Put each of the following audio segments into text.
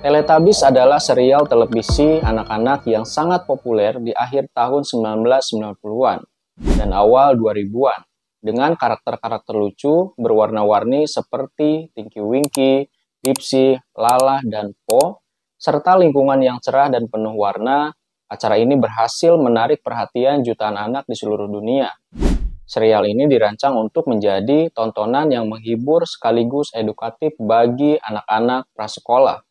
Teletubbies adalah serial televisi anak-anak yang sangat populer di akhir tahun 1990-an dan awal 2000-an dengan karakter-karakter lucu berwarna-warni seperti Tinky Winky, Dipsy, Lala, dan Po, serta lingkungan yang cerah dan penuh warna. Acara ini berhasil menarik perhatian jutaan anak di seluruh dunia. Serial ini dirancang untuk menjadi tontonan yang menghibur sekaligus edukatif bagi anak-anak prasekolah.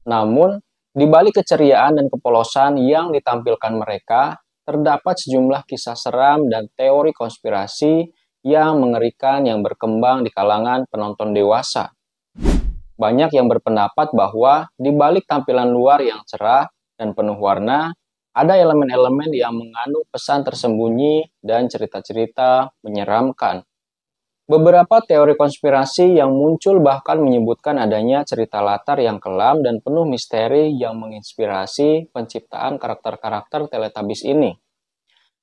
Namun, di balik keceriaan dan kepolosan yang ditampilkan mereka, terdapat sejumlah kisah seram dan teori konspirasi yang mengerikan yang berkembang di kalangan penonton dewasa. Banyak yang berpendapat bahwa di balik tampilan luar yang cerah dan penuh warna, ada elemen-elemen yang mengandung pesan tersembunyi dan cerita-cerita menyeramkan. Beberapa teori konspirasi yang muncul bahkan menyebutkan adanya cerita latar yang kelam dan penuh misteri yang menginspirasi penciptaan karakter-karakter Teletubbies ini.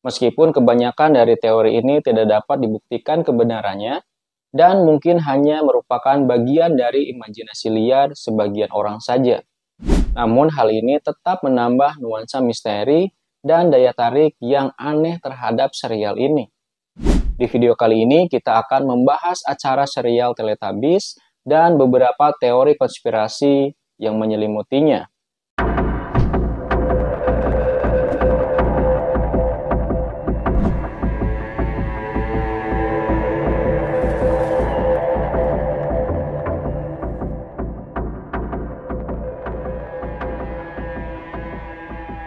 Meskipun kebanyakan dari teori ini tidak dapat dibuktikan kebenarannya, dan mungkin hanya merupakan bagian dari imajinasi liar sebagian orang saja. Namun hal ini tetap menambah nuansa misteri dan daya tarik yang aneh terhadap serial ini. Di video kali ini kita akan membahas acara serial Teletubbies dan beberapa teori konspirasi yang menyelimutinya.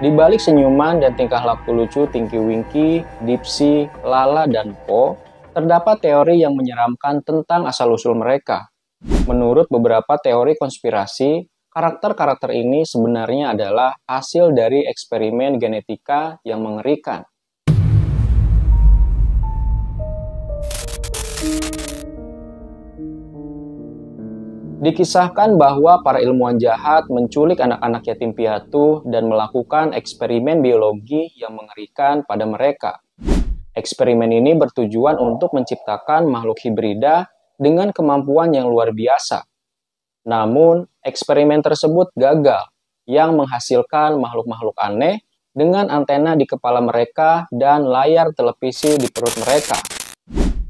Di balik senyuman dan tingkah laku lucu Tinky Winky, Dipsy, Lala, dan Po, terdapat teori yang menyeramkan tentang asal-usul mereka. Menurut beberapa teori konspirasi, karakter-karakter ini sebenarnya adalah hasil dari eksperimen genetika yang mengerikan. Dikisahkan bahwa para ilmuwan jahat menculik anak-anak yatim piatu dan melakukan eksperimen biologi yang mengerikan pada mereka. Eksperimen ini bertujuan untuk menciptakan makhluk hibrida dengan kemampuan yang luar biasa. Namun, eksperimen tersebut gagal, yang menghasilkan makhluk-makhluk aneh dengan antena di kepala mereka dan layar televisi di perut mereka.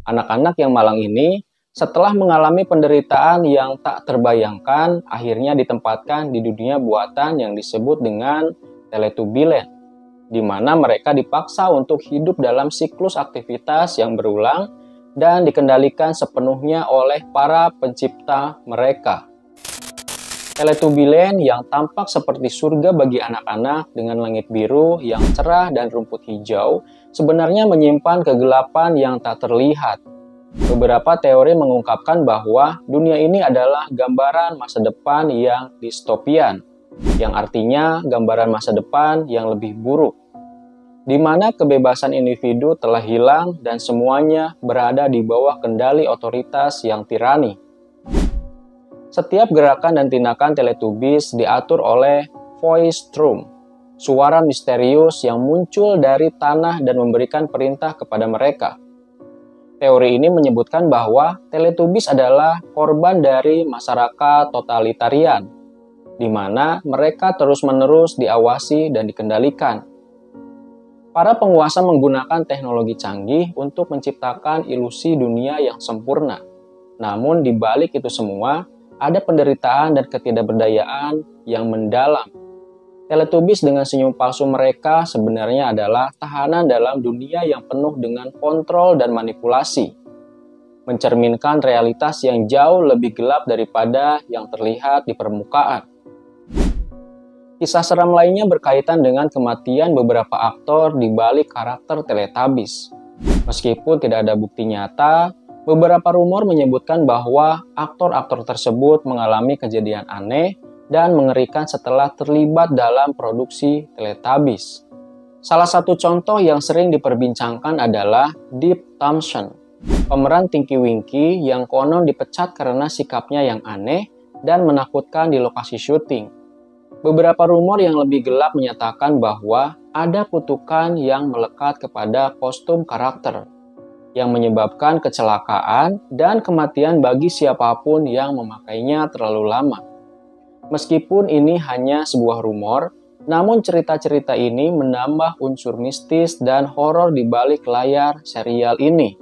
Anak-anak yang malang ini setelah mengalami penderitaan yang tak terbayangkan, akhirnya ditempatkan di dunia buatan yang disebut dengan Teletubbyland, di mana mereka dipaksa untuk hidup dalam siklus aktivitas yang berulang dan dikendalikan sepenuhnya oleh para pencipta mereka. Teletubbyland yang tampak seperti surga bagi anak-anak dengan langit biru yang cerah dan rumput hijau, sebenarnya menyimpan kegelapan yang tak terlihat. Beberapa teori mengungkapkan bahwa dunia ini adalah gambaran masa depan yang distopian, yang artinya gambaran masa depan yang lebih buruk, di mana kebebasan individu telah hilang dan semuanya berada di bawah kendali otoritas yang tirani. Setiap gerakan dan tindakan Teletubbies diatur oleh voice drum, suara misterius yang muncul dari tanah dan memberikan perintah kepada mereka. Teori ini menyebutkan bahwa Teletubbies adalah korban dari masyarakat totalitarian, di mana mereka terus-menerus diawasi dan dikendalikan. Para penguasa menggunakan teknologi canggih untuk menciptakan ilusi dunia yang sempurna. Namun di balik itu semua, ada penderitaan dan ketidakberdayaan yang mendalam. Teletubbies dengan senyum palsu mereka sebenarnya adalah tahanan dalam dunia yang penuh dengan kontrol dan manipulasi, mencerminkan realitas yang jauh lebih gelap daripada yang terlihat di permukaan. Kisah seram lainnya berkaitan dengan kematian beberapa aktor di balik karakter Teletubbies. Meskipun tidak ada bukti nyata, beberapa rumor menyebutkan bahwa aktor-aktor tersebut mengalami kejadian aneh dan mengerikan setelah terlibat dalam produksi Teletubbies. Salah satu contoh yang sering diperbincangkan adalah Deep Thompson, pemeran Tinky Winky yang konon dipecat karena sikapnya yang aneh dan menakutkan di lokasi syuting. Beberapa rumor yang lebih gelap menyatakan bahwa ada kutukan yang melekat kepada kostum karakter, yang menyebabkan kecelakaan dan kematian bagi siapapun yang memakainya terlalu lama. Meskipun ini hanya sebuah rumor, namun cerita-cerita ini menambah unsur mistis dan horor di balik layar serial ini.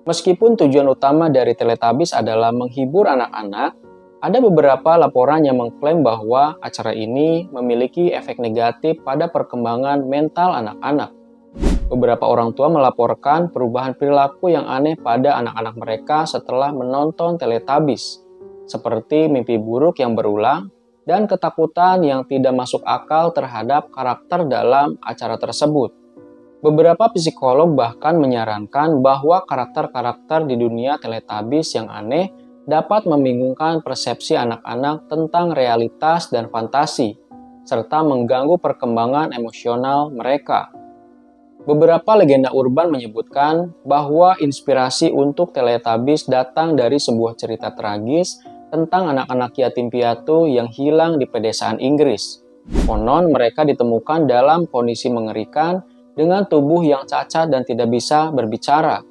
Meskipun tujuan utama dari Teletubbies adalah menghibur anak-anak, ada beberapa laporan yang mengklaim bahwa acara ini memiliki efek negatif pada perkembangan mental anak-anak. Beberapa orang tua melaporkan perubahan perilaku yang aneh pada anak-anak mereka setelah menonton Teletubbies, seperti mimpi buruk yang berulang dan ketakutan yang tidak masuk akal terhadap karakter dalam acara tersebut. Beberapa psikolog bahkan menyarankan bahwa karakter-karakter di dunia Teletubbies yang aneh dapat membingungkan persepsi anak-anak tentang realitas dan fantasi, serta mengganggu perkembangan emosional mereka. Beberapa legenda urban menyebutkan bahwa inspirasi untuk Teletubbies datang dari sebuah cerita tragis tentang anak-anak yatim piatu yang hilang di pedesaan Inggris. Konon mereka ditemukan dalam kondisi mengerikan dengan tubuh yang cacat dan tidak bisa berbicara,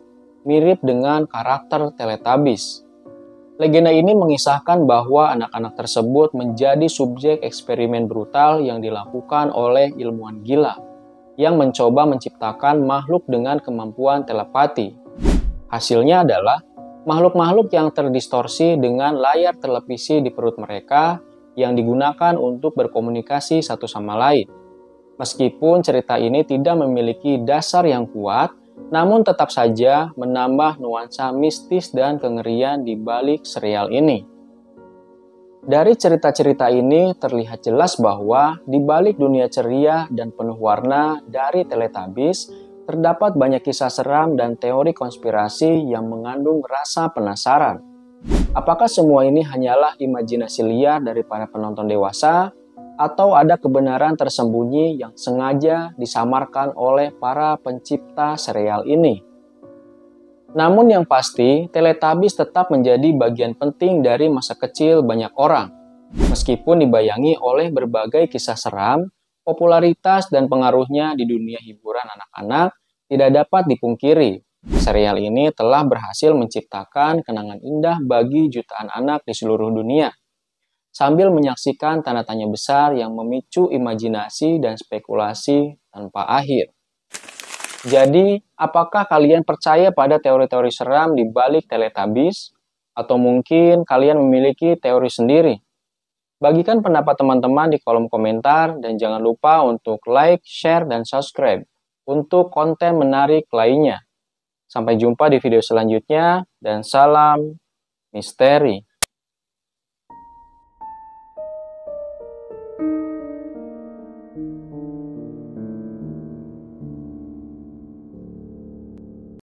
mirip dengan karakter Teletubbies. Legenda ini mengisahkan bahwa anak-anak tersebut menjadi subjek eksperimen brutal yang dilakukan oleh ilmuwan gila yang mencoba menciptakan makhluk dengan kemampuan telepati. Hasilnya adalah makhluk-makhluk yang terdistorsi dengan layar televisi di perut mereka yang digunakan untuk berkomunikasi satu sama lain. Meskipun cerita ini tidak memiliki dasar yang kuat, namun tetap saja menambah nuansa mistis dan kengerian di balik serial ini. Dari cerita-cerita ini terlihat jelas bahwa di balik dunia ceria dan penuh warna dari Teletubbies, terdapat banyak kisah seram dan teori konspirasi yang mengandung rasa penasaran. Apakah semua ini hanyalah imajinasi liar dari para penonton dewasa, atau ada kebenaran tersembunyi yang sengaja disamarkan oleh para pencipta serial ini? Namun yang pasti, Teletubbies tetap menjadi bagian penting dari masa kecil banyak orang. Meskipun dibayangi oleh berbagai kisah seram, popularitas dan pengaruhnya di dunia hiburan anak-anak tidak dapat dipungkiri. Serial ini telah berhasil menciptakan kenangan indah bagi jutaan anak di seluruh dunia, sambil menyaksikan tanda tanya besar yang memicu imajinasi dan spekulasi tanpa akhir. Jadi, apakah kalian percaya pada teori-teori seram di balik Teletubbies? Atau mungkin kalian memiliki teori sendiri? Bagikan pendapat teman-teman di kolom komentar dan jangan lupa untuk like, share, dan subscribe untuk konten menarik lainnya. Sampai jumpa di video selanjutnya dan salam misteri.